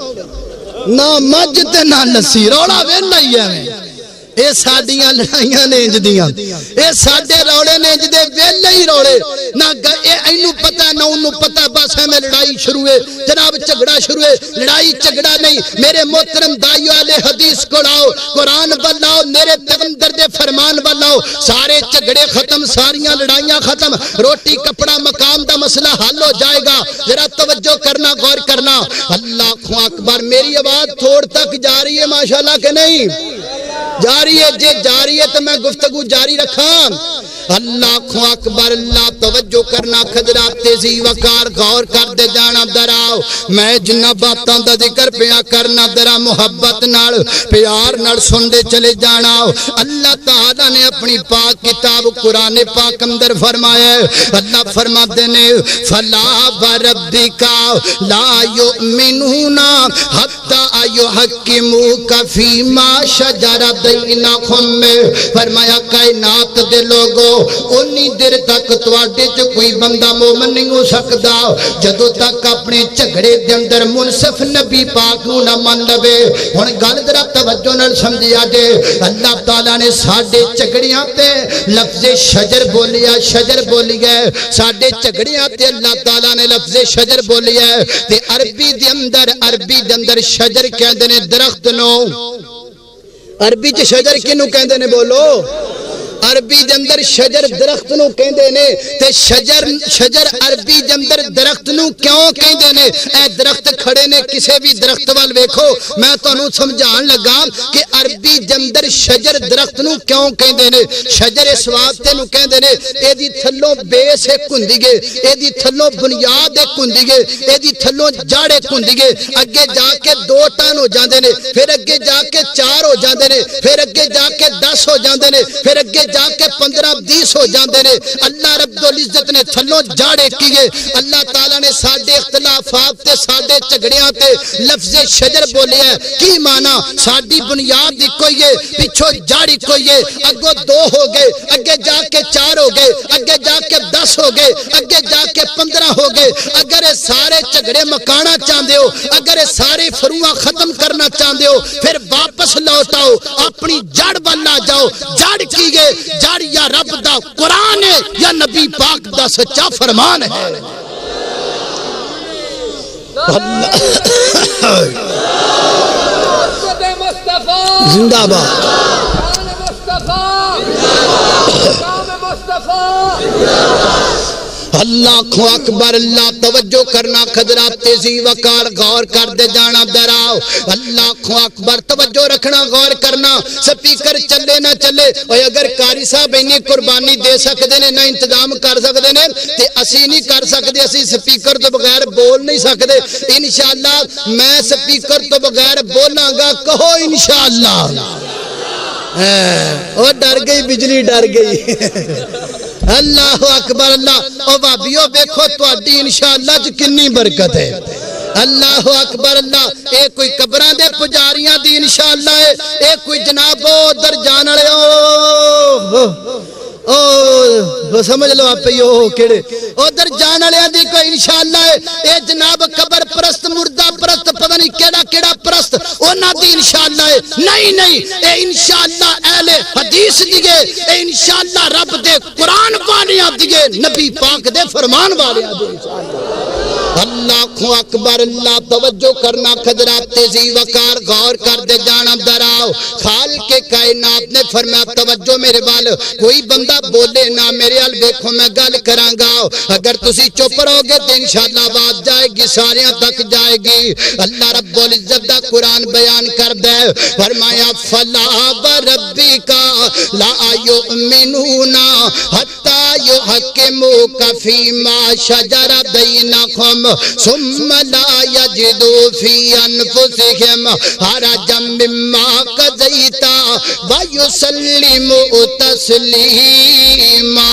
نہ مجھ تے نہ لسی روڑا وے نہیں ہے اے ساڈیاں لڑائیاں نے انج دیاں اے ساڈے روڑے نے انج دے ویلے ہی روڑے نہ اینو پتہ نہ اونوں پتہ بس ہمیں لڑائی شروع ہے جناب جھگڑا شروع ہے لڑائی جھگڑا نہیں میرے محترم دائیو اہل حدیث کو لاؤ قرآن بلاؤ میرے پیغمبر دے فرمان بلاؤ سارے جھگڑے ختم ساریاں لڑائیاں ختم روٹی کپڑا مقام دا مسئلہ حل ہو جائے گا ذرا توجہ کرنا غور کرنا اللہ اکبر میری آواز تھوڑ تک جا رہی ہے ماشاءاللہ کہ نہیں جاری ہے جے جاری ہے تو میں گفتگو جاری رکھاں اللہ اکبر اللہ توجہ کرنا خضرات ذی وقار غور کر دے جانا دراؤ میں جنہ باتاں دا ذکر پیا کرنا درا محبت نال پیار نال سن دے چلے جانا اللہ تعالیٰ نے اپنی پاک کتاب قرآن پاک اندر فرمایا اللہ فرما دینے فلا وربکا لا یؤمنون حتی یحکموک فیما شجر بینہم فرمایا کائنات دے لوگوں انہی دیر تک تواڈے جو کوئی بندہ مومن نہیں ہو سکتا جدو تک اپنے جھگڑے دے اندر منصف نبی پاک نو نہ مان لوے ہن گل ذرا توجہ نال سمجھیا جے اللہ تعالیٰ نے ساڈے جھگڑیاں تے لفظ شجر بولی ہے ساڈے جھگڑیاں تے اللہ تعالیٰ نے لفظ شجر بولی ہے تے عربی دے اندر شجر کہندے نے درخت نو عربی چ شجر کینو کہندے نے بولو عربی دے اندر شجر درخت نو کہندے نے تے شجر عربی دے اندر درخت نو کیوں کہندے نے اے درخت کھڑے نے کسے بھی درخت وال ویکھو میں تانوں سمجھان لگا کہ عربی دے اندر شجر درخت نو کیوں کہندے نے شجر اس واسطے نو کہندے نے اے دی تھلوں بیس ایک ہوندی گے اے دی تھلوں بنیاد ایک ہوندی گے اے دی تھلوں جڑ ایک ہوندی گے اگے جا کے 2 ٹن ہو جاندے نے پھر اگے جا کے 4 ہو جاندے نے پھر اگے جا کے 10 ہو جاندے نے پھر اگے جا کے 15-20 ہو جاندے نے اللہ رب العزت نے تھلوں جاڑے کیے اللہ تعالیٰ نے ساڈے اختلافات تے ساڈے جھگڑیاں تے لفظ شجر بولیا ہے کی معنی ساڈی بنیاد کوئی ہے پیچھے جاڑی کوئی ہے اگوں 2 ہو گئے اگے جا کے 4 ہو گئے اگے جا کے 10 ہو گئے اگے جا کے 15 ہو گئے اگر سارے جھگڑے مکانا چاہندے ہو اگر سارے فروع ختم کرنا چاہندے ہو پھر واپس لوٹ آؤ اپنی جڑ بننا جاؤ جڑ کی گئے جڑ یا رب دا قرآن ہے یا نبی پاک دا سچا فرمان ہے زندہ باد اللہ اکبر اللہ توجہ کرنا حضرات تیزی وقار غور کر دے جانا دراؤ اللہ اکبر توجہ رکھنا غور کرنا سپیکر چلے نہ چلے اور اگر قاری صاحب انہیں قربانی دے سکتے ہیں نہ انتظام کر سکتے ہیں تو اسی نہیں کر سکتے اسی سپیکر تو بغیر بول نہیں سکتے انشاءاللہ میں سپیکر تو بغیر بولاں گا کہو انشاءاللہ وہ ڈر گئی بجلی ڈر گئی اللہ اکبر اللہ او بابیو دیکھو تو اڈی انشاءاللہ جو کنی برکت ہے اللہ اکبر اللہ اے کوئی قبران دے پجاریاں دی انشاءاللہ ہے اے کوئی جناب در جان لے او سمجھ لو آپ یہ کیڑے ادھر جان والے دی کوئی انشاءاللہ ہے اے جناب قبر پرست مردہ پرست پتہ نہیں کیڑا کیڑا پرست انہاں دی انشاءاللہ ہے نہیں اے انشاءاللہ اہل حدیث دیگے اے انشاءاللہ رب دے قرآن والیاں دیگے نبی پاک دے فرمان والیاں دے اللہ اکبر اللہ توجہ کرنا حضرات تیزی وقار غور کر دے جانا دراؤ خالق کائنات نے فرمایا توجہ میرے وال کوئی بندہ بولے نہ میرے ال دیکھو میں گل کراں گا اگر تسی چپ رہو گے تو انشاءاللہ آواز جائے گی ساریاں تک جائے گی اللہ رب العزت دا قرآن بیان کر دے فرمایا فلا وربک لا یؤمنون حتی یحکموک فیما شجر بینہم ثم لا یجدوا فی انفسہم حرجا مما قضیت ویسلموا تسلیما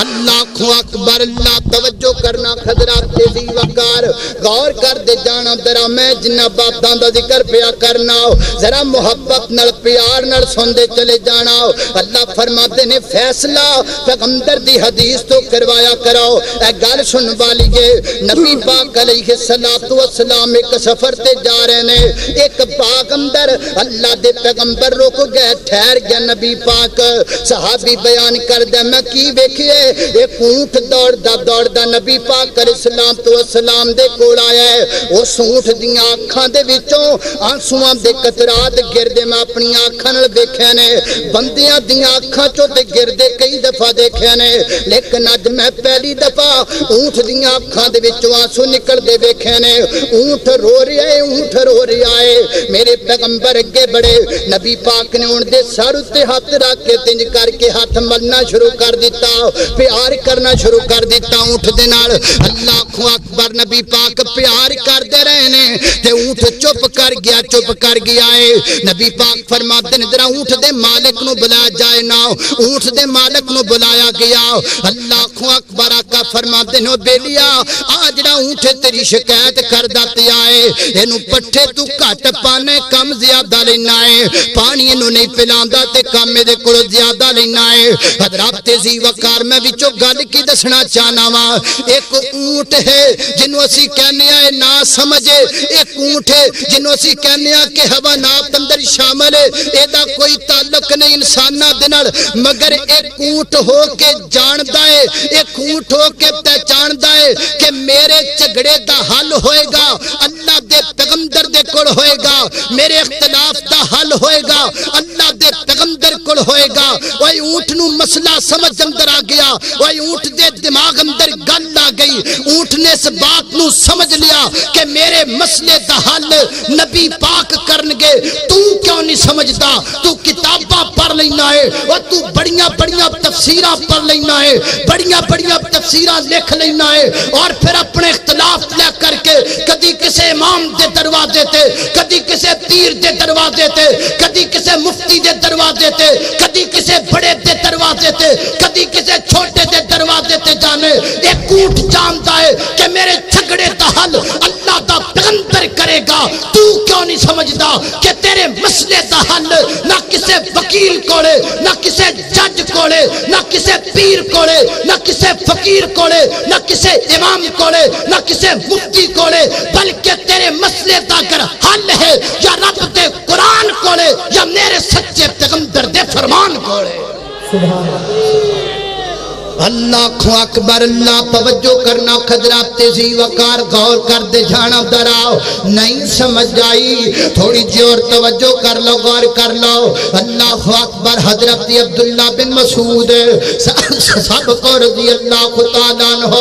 اللہ اکبر اللہ توجہ کرنا حضرات تیزی وقار غور کر دے جانا ذرا میں جنہ باتاں دا ذکر پیا کرنا ذرا محبت نال پیار نال سندے چلے جانا اللہ فرماتے نے فیصلہ پیغمبر دی حدیث تو کروایا کرو اے گل سن والیے نبی پاک علیہ السلام ایک سفر تے جا رہے نے ایک باغ اندر اللہ دے پیغمبر رک گئے ٹھہر گیا نبی پاک صحابی بیان کر دے میں کی ویکھیے ایک اونٹ دوڑ دا نبی پاک علیہ السلام دے کول آیا ہے اس اونٹ دیاں آنکھاں دے وچوں آنسواں دے قطرات گردے میں اپنی آنکھاں نال ویکھے نے بندیاں دیاں آنکھاں چوں تے گردے کئی دفعہ دیکھے نے لیکن اج میں پہلی دفعہ اونٹ دیاں آنکھاں دے وچوں آنسو نکل دے ویکھے نے اونٹ رو رہا ہے میرے پیغمبر اگے بڑے نبی پاک نے اون دے سر تے ہاتھ رکھ کے تنج کر کے ہاتھ ملنا شروع کر دیتا پیار کرنا شروع کر دیتا اونٹ دے نال اللہ اکبر نبی پاک پیار کر دے رہے نے تے اونٹ چپ کر گیا ہے نبی پاک فرماتے ہیں ذرا اونٹ دے مالک نو بلایا جائے نا اونٹ دے مالک نو بلایا گیا اللہ اکبر آقا فرماتے ہیں بیلیا آج جڑا اونٹ تیری شکایت کر داتے آئے اینو پٹھے تو کٹ پانے کم زیادہ لینا ہے پانی اینو نہیں پلاندا تے کم دے کول زیادہ لینا ہے حضرات تیزی وقار میں وچوں گل کی دسنا چاہنا وا ایک اونٹ ہے جنوں اسی کہنے آئے نہ سمجھے ایک اونٹ ہے جنوں اسی کہنے آ کہ حیوانات اندر شامل ہے ایدا کوئی تعلق نہیں انساناں دے نال مگر ایک اونٹ ہو کے جاندا ہے ایک اونٹ ہو کے پہچاندا ہے کہ میرے جھگڑے دا حل ہوئے گا اللہ دے پیغمبر دے کول ہوئے گا میرے اختلاف دا حل ہوئے گا اللہ دے پیغمبر کول ہوئے گا وہی اونٹ نو مسئلہ سمجھ اندر آ گیا وہی اونٹ دے دماغ اندر گل آ گئی اونٹ نے اس بات نو سمجھ لیا کہ میرے مسئلے دا حل نبی پاک کرنگے تو کیوں نہیں سمجھدا تو کتاباں پڑھ لینا ہے اور تو بڑیاں تفسیراں پڑھ لینا ہے بڑیاں تفسیراں لکھ لینا ہے اور پھر اپنے اختلاف لے کر کے کدی کسے امام دے دروازے تے کدی کسے پیر دے دروازے تے کدی کسے مفتی دے دروازے تے کدی کسے بڑے دے دروازے تے کدی کسے چھوٹے دے دروازے تے جانے ایک اونٹ جانتا ہے کہ میرے جھگڑے دا حل اللہ دا پیغمبر کرے گا تو کیوں نہیں سمجھدا کہ تیرے مسئلے دا حل نہ کسے وکیل کولے نہ کسے جج کولے نہ کسے پیر کولے نہ کسے فقیر کولے نہ کسے امام کولے نہ کسے مفتی کولے بلکہ تیرے مسئلے دا اگر حل ہے یا رب دے قرآن کولے یا میرے سچے پیغمبر دے فرمان کولے سبحان اللہ اللہ کو اکبر اللہ توجہ کرنا حضرات تیزی وقار غور کر دے جانا دراؤ نہیں سمجھ آئی تھوڑی جی اور توجہ کر لو غور کر لو اللہ اکبر حضرت عبداللہ بن مسعود سب کو رضی اللہ تعالیٰ عنہ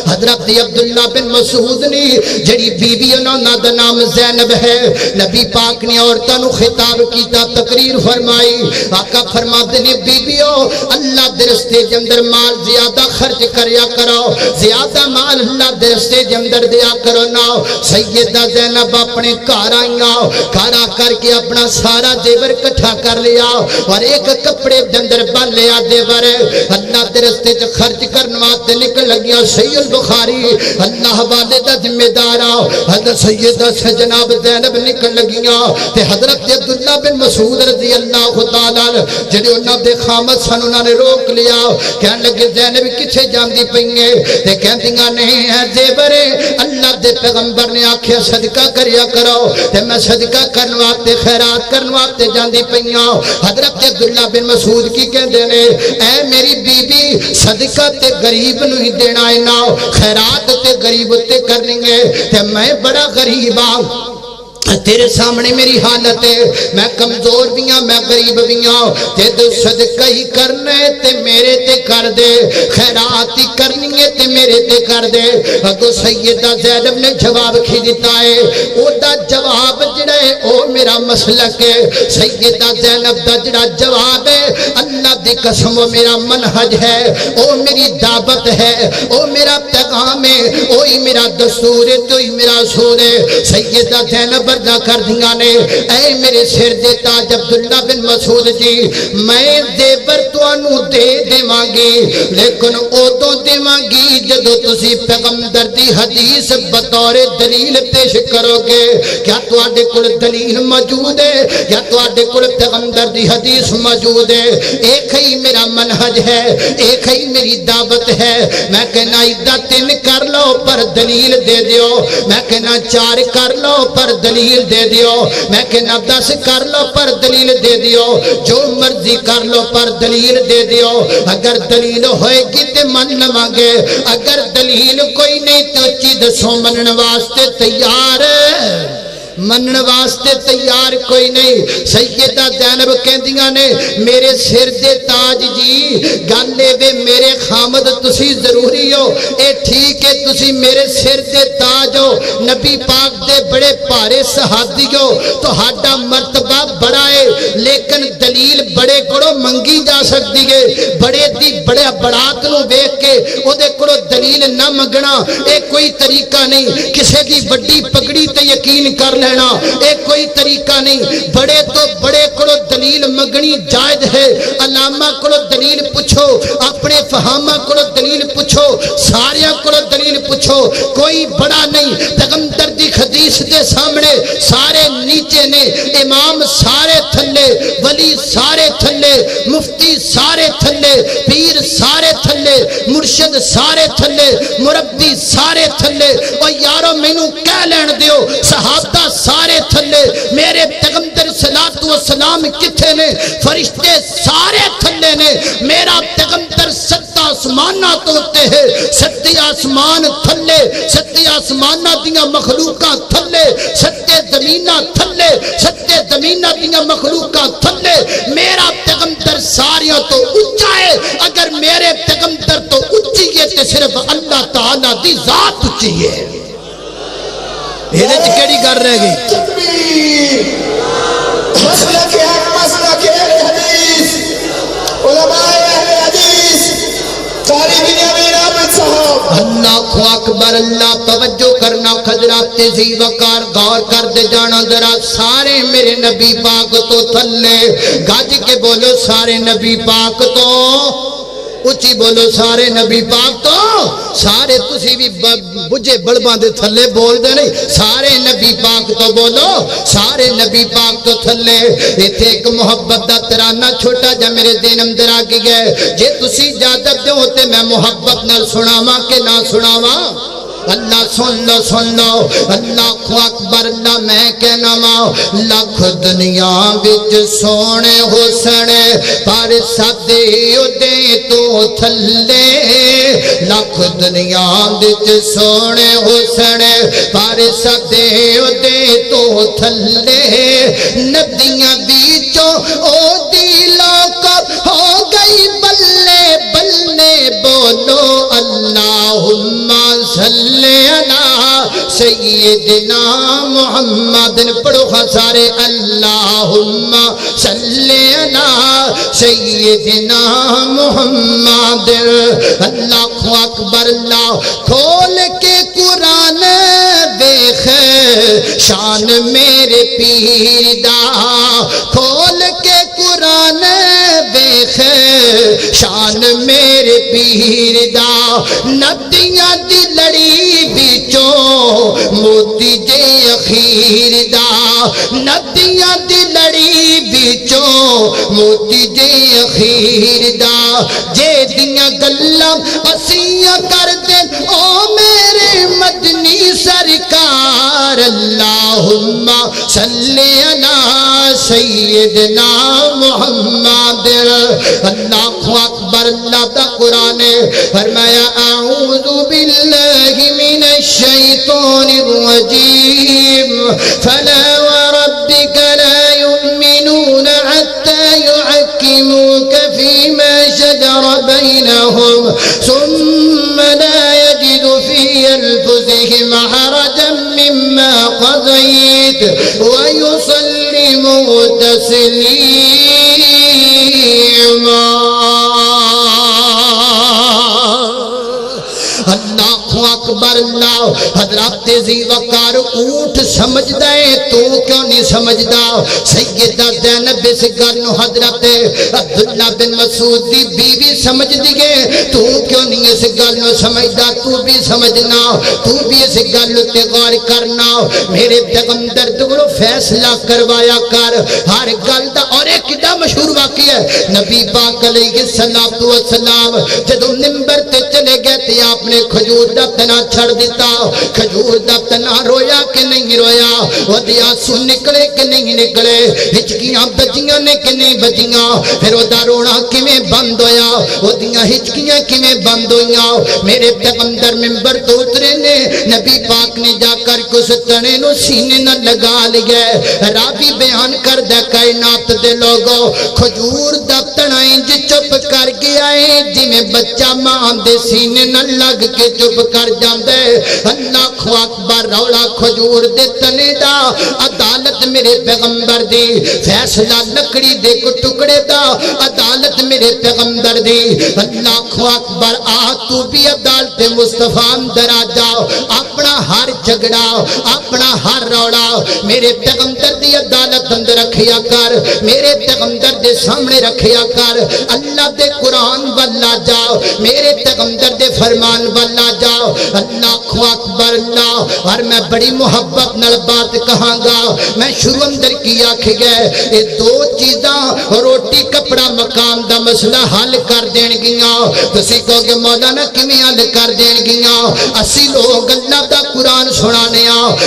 حضرت عبداللہ بن مسعود نے جڑی بی بی انہوں دا نام زینب ہے نبی پاک نے عورتوں خطاب کیتا تقریر فرمائی آقا فرماتے نے بی بیو اللہ درستے جندر مال زیادہ خرچ کریا کرو زیادہ مال اللہ درستے جندر دیا کرو نا سیدہ زینب اپنے کار آئیاں کارا کر کے اپنا سارا دیور کٹھا کر لیا اور ایک کپڑے جندر بن لیا دیور اللہ درستے جو خرچ کرنواتے نکل لگیا سید البخاری اللہ والدہ ذمہ دارا حضرت سیدہ سے جناب زینب نکل لگیا تے حضرت عبداللہ بن مسعود رضی اللہ تعالیٰ جنہوں انہوں دے خامت سن انہوں نے روک لیا کہنے لگے زینب کچھے جان دی پئیں تے کہندیاں نہیں ہے زیورے اللہ دے پیغمبر نے آکھیا صدقہ کریا کرو تے میں صدقہ کرنواتے خیرات کرنواتے جان دی پئیں حضرت عبداللہ بن مسعود کی کہندے نے اے میری بی بی صدقہ تے غریب نو ہی دینا ہے نا خیرات تے غریب تے کرنی ہے تے میں بڑا غریب ہاں تیرے سامنے میری حالت ہے میں کمزور بھی ہاں میں غریب بھی ہاں تے تو صدقہ ہی کرنا ہے تے میرے تے کر دے خیرات ہی کرنی ہے تے میرے تے کر دے اگو سیدہ زینب نے جواب کھی دیتا ہے او دا جواب جڑا ہے او میرا مسلک ہے سیدہ زینب دا جڑا جواب ہے اللہ دی قسم وہ میرا منہج ہے او میری دعوت ہے او میرا پیغام ہے او ہی میرا دستور ہے تو ہی میرا اصول ہے سیدہ زینب نہ کر دیا نے اے میرے سر دے تاج عبداللہ بن مسعود جی میں دیور تو انو دے دے مانگی لیکن او تو دے مانگی جدو تسی پیغمبر دی حدیث بطور دلیل پیش کرو گے کیا تو آڈے کل دلیل موجود ہے یا تو آڈے کل پیغمبر دی حدیث موجود ہے ایک ہی میرا منہج ہے ایک ہی میری دعوت ہے میں کہنا ادھا 3 کر لو پر دلیل دے دیو میں کہنا 4 کر لو پر دلیل دے دیو میں کہنا 10 کر لو پر دلیل دے دیو جو مرضی کر لو پر دلیل دے دیو اگر دلیل ہوئے گی تے من لمانگے اگر دلیل کوئی نہیں تو چیز سو منن واسطے تیار منن واسطے تیار کوئی نہیں سیدہ زینب کہندیاں نے میرے سر دے تاج جی گالے وے میرے خامد تسی ضروری ہو اے ٹھیک ہے تسی میرے سر دے تاج ہو نبی پاک دے بڑے پارے صحابی ہو تو ہاڈا مرتبہ بڑا ہے لیکن دلیل بڑے کڑو منگی جا سکتی ہے بڑے دی بڑے بڑات نو بیک کے او دے کڑو دلیل نہ منگنا اے کوئی طریقہ نہیں کسے دی بڑی پگڑی تے یقین کر لے ایک کوئی طریقہ نہیں بڑے تو بڑے کڑو دلیل مگنی جائز ہے علامہ کڑو دلیل پوچھو اپنے فہامہ کڑو دلیل پوچھو ساریاں کڑو دلیل پوچھو کوئی بڑا نہیں پیغمبر دی حدیث دے سامنے سارے نیچے نے امام سارے تھلے ولی سارے تھلے مفتی سارے تھلے پیر سارے تھلے مرشد سارے تھلے مربی سارے تھلے اور یارو مینوں کہہ لین دیو صحابہ سارے تھلے میرے پیغمبر صلاۃ و سلام کتھے نے فرشتے سارے تھلے نے میرا پیغمبر 7 آسمانہ توتے ہیں 7 آسمان تھلے 7 آسمانہ دیا مخلوقہ تھلے 7 زمینہ تھلے 7 زمینہ دیا مخلوقہ تھلے میرا پیغمبر ساریاں تو اچھا ہے اگر میرے پیغمبر تو اچھی ہے تو صرف اللہ تعالیٰ دی ذات اچھی ہے یہ کیڑی کر رہ گئی تکبیر مسئلہ کے حق مسئلہ کے اہل حدیث علماء اہل حدیث قاری بن امین احمد صاحب اللہ اکبر اللہ توجہ کرنا حضرات تیزی وقار غور کر دے جانا ذرا سارے میرے نبی پاک تو تھلے گج کے بولو سارے نبی پاک تو اچھی بولو سارے نبی پاک تو سارے تسی بھی بجے بڑبان دے تھلے بول دے نہیں سارے نبی پاک تو بولو سارے نبی پاک تو تھلے ایتھے ایک محبت دا ترانہ چھوٹا جا میرے دین اندر آگی گئے جے تسی اجازت دے ہوتے میں محبت نہ سناواں کہ نہ سناواں اللہ سن لو اللہ اکبر اللہ میں کہنا وا لکھ دنیا وچ سونے حسن پر سدے اودے تو تھلے لکھ دنیا وچ سونے حسن پر سدے اودے تو تھلے ندیاں بیچوں او دی لاقب ہو گئی بلے بلے بولو اللہم صلی علی سیدنا محمد پڑھو سارے اللہم صلی علی سیدنا محمد اللہ اکبر اللہ کھول کے قرآن دیکھ شان میرے پیر دا کھول کے قرآن دیکھ شان میرے پیر دا ندیاں دی لڑی بچوں موتی جے اخیر دا ندیاں دی لڑی بچوں موتی جے اخیر دا جے دیاں گلاں اسیاں کر دیں او میرے مدنی سرکار اللہم صلی علی سیدنا محمد اللہ اکبر اللہ دا قرآن فرمایا اعوذ باللہ من الشیطان الرجیم فلا وربک لا يؤمنون حتى يحكموك فيما شجر بينهم ثم لا يجد في أنفسهم حرجا مما قضيت ويسلموا تسليما اکبر اللہ حضرات ذی وقار اونٹ سمجھ دائے تو کیوں نہیں سمجھدا سیدہ زینب اس گل نو حضرت عبداللہ بن مسعود دی بیوی سمجھ دیگے تو کیوں نہیں اس گل نو سمجھدا تو بھی سمجھنا تو بھی اس گل تے غور کرنا میرے پیغمبر دورو فیصلہ کروایا کر ہر گل دا اور ایک کڈا مشہور واقعہ ہے نبی پاک علیہ السلام جدوں منبر تے چلے گئے تے آپ نے کھجور دا تنا چھڑ دیتا کھجور دا تنا رویا کہ نہیں رویا وہ دیا سن نکلے کہ نہیں نکلے ہچکیاں بجیاں نے کہ نہیں بجیاں پھر وہ دا رونا کیویں بند ہویا وہ دیا ہچکیاں کیویں بند ہویاں میرے پیغمبر منبر تو اترے نے نبی پاک نے جا کر کس تنے نو سینے نہ لگا لیا راوی بیان کر دے کائنات دے لوگوں کھجور دا تنا انج چپ کر گیا ہے جی میں بچہ ماں دے سینے نہ لگ کے چپ کر جاندے اللہ اکبر رولا کھجور دے تنے دا عدالت میرے پیغمبر دی فیصلہ لکڑی دے کو ٹکڑے دا عدالت میرے پیغمبر دی اللہ اکبر آ تو بھی عدالت مصطفیٰ اندر آ جاؤ اپنا ہر جھگڑا اپنا ہر روڑا میرے پیغمبر دی عدالت اندر رکھیا کر میرے پیغمبر دے سامنے رکھیا کر اللہ دے قرآن والا جاؤ میرے پیغمبر دے فرمان والا جاؤ اللہ اکبر اللہ اور میں بڑی محبت نال بات کہاں گا میں شروع اندر کی آکھ گئے یہ دو چیزاں روٹی کپڑا مقام دا مسئلہ حل کر دین گیاں تسی کہو کہ مولانا کیویں حل کر دین گیاں اسی لوگ اللہ دا قرآن سنانے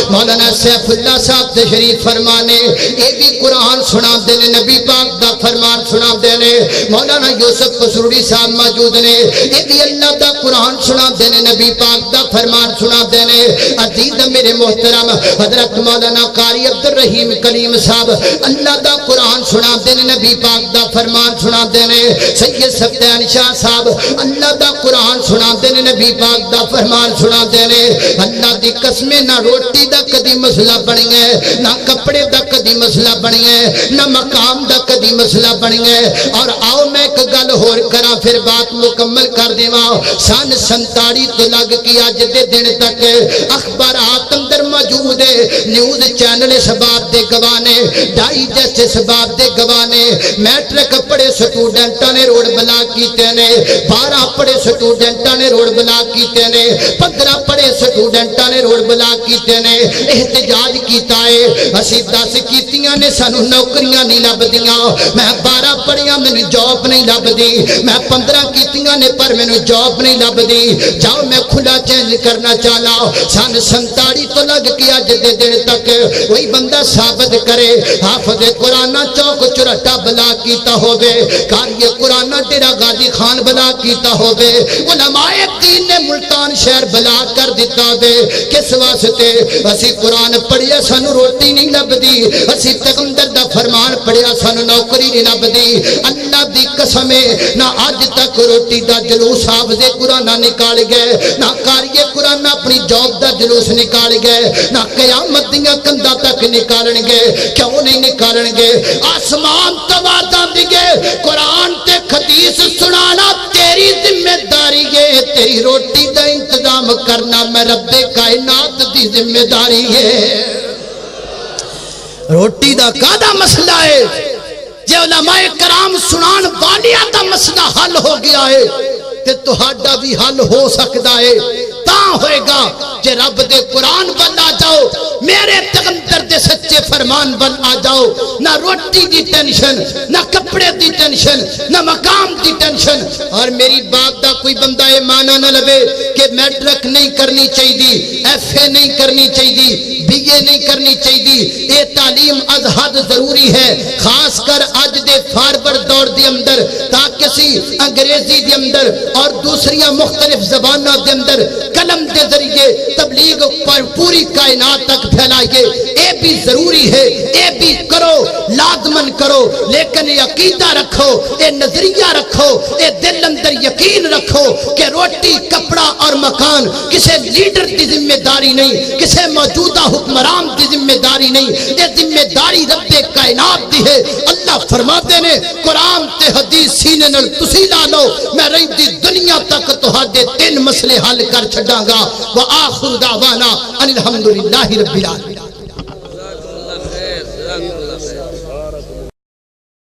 مولانا سیف اللہ صاحب تشریف فرمانے یہ بھی قرآن سنا دینے نبی پاک دا فرمان سنا دینے مولانا یوسف قصوری صاحب موجود نے یہ بھی اللہ دا قرآن سنا دینے نبی پاک دا فرمان سنا دینے عزیز میرے محترم حضرت مولانا قاری عبدالرحیم کلیم صاحب اللہ دا قرآن سنا دینے نبی پاک دا فرمان سنا دینے سید سفتیان شاہ صاحب اللہ دا قرآن سنا دینے نبی پاک دا فرمان سنا دینے اللہ دی قسمیں نہ روٹی دا کدی مسئلہ بنی ہے نہ کپڑے دا کدی مسئلہ بنی ہے نہ مقام دا کدی مسئلہ بنی ہے اور آؤ میں ایک گل ہور کرا پھر بات مکمل کر دیواں سن 47 تو لگ کی آج دے دن تک اخبارات اندر موجود ہے نیوز چینل اس بات دے گوانے ڈائجسٹ اس بات دے گوانے میٹرک پڑھے سٹوڈنٹاں نے روڈ بلاک کیتے نے 12 پڑھے سٹوڈنٹاں نے روڈ بلاک کیتے نے 15 پڑھے سٹوڈنٹاں نے روڈ بلاک کیتے نے احتجاج کیتا ہے اسی 10 کیتیاں نے سانو نوکریاں نہیں لبدیاں میں 12 پڑھیاں میں جاب نہیں لبدی میں 15 کیتیاں نے پر میں جاب نہیں لبدی جاؤ میں کھلا چینج کرنا چاہلا سن 47 تو لگ کے اج دے دن تک وہی بندہ ثابت کرے حافظ قرآن چوک چرٹا بلا کیتا ہووے قاری قرآن ڈیرہ غازی خان بلا کیتا ہووے علماء دین نے ملتان شہر بلا کر دیتا ہووے کس واسطے اسی قرآن پڑھیا سانو روٹی نہیں لبدی اسی پیغمبر دا فرمان پڑھیا سانو نوکری نہیں لبدی اللہ دی قسم نہ اج تک روٹی دا جلوس حافظ قرآن نکال گئے نہ قاری قرآن اپنی جاب دا جلوس نکال گئے نہ قیامت دیاں کندا تک نکالن گے کیوں نہیں نکالن گے آسمان توادہ دیگے قرآن تے حدیث سنانا تیری ذمہ داری ہے تیری روٹی دا انتظام کرنا میں رب کائنات دی ذمہ داری ہے روٹی دا کادا مسئلہ ہے جے علماء کرام سنان والیاں دا مسئلہ حل ہو گیا ہے تے تہاڈا بھی حل ہو سکتا ہے تاں ہوئے گا جے رب دے قرآن بن آ جاؤ میرے پیغمبر دے سچے فرمان بن آ جاؤ نہ روٹی دی ٹینشن نہ کپڑے دی ٹینشن نہ مقام دی ٹینشن اور میری بات دا کوئی بندہ یہ مانا نہ لبے کہ میٹرک نہیں کرنی چاہیے ایف اے نہیں کرنی چاہیے بی اے نہیں کرنی چاہیے یہ تعلیم از حد ضروری ہے خاص کر آج دے فارورڈ دور دے اندر تاکہ سی انگریزی دے اندر اور دوسریاں مختلف زبانوں دے اندر قلم دے ذریعے تبلیغ پر پوری کائنات تک پھیلائیے اے بھی ضروری ہے اے بھی کرو لازمن کرو لیکن یہ عقیدہ رکھو اے نظریہ رکھو اے دل اندر یقین رکھو کہ روٹی کپڑا اور مکان کسے لیڈر کی ذمہ داری نہیں کسے موجودہ حکمران کی ذمہ داری نہیں یہ ذمہ داری رب کائنات دی ہے اللہ فرماتے نے قرآن تے حدیث سینے نل تسی لا لو میں رہی دنیا تک تہاڈے 3 مسئلے حل کر چھڈاں گا وآخر دعوانا ان الحمدللہ رب العالمین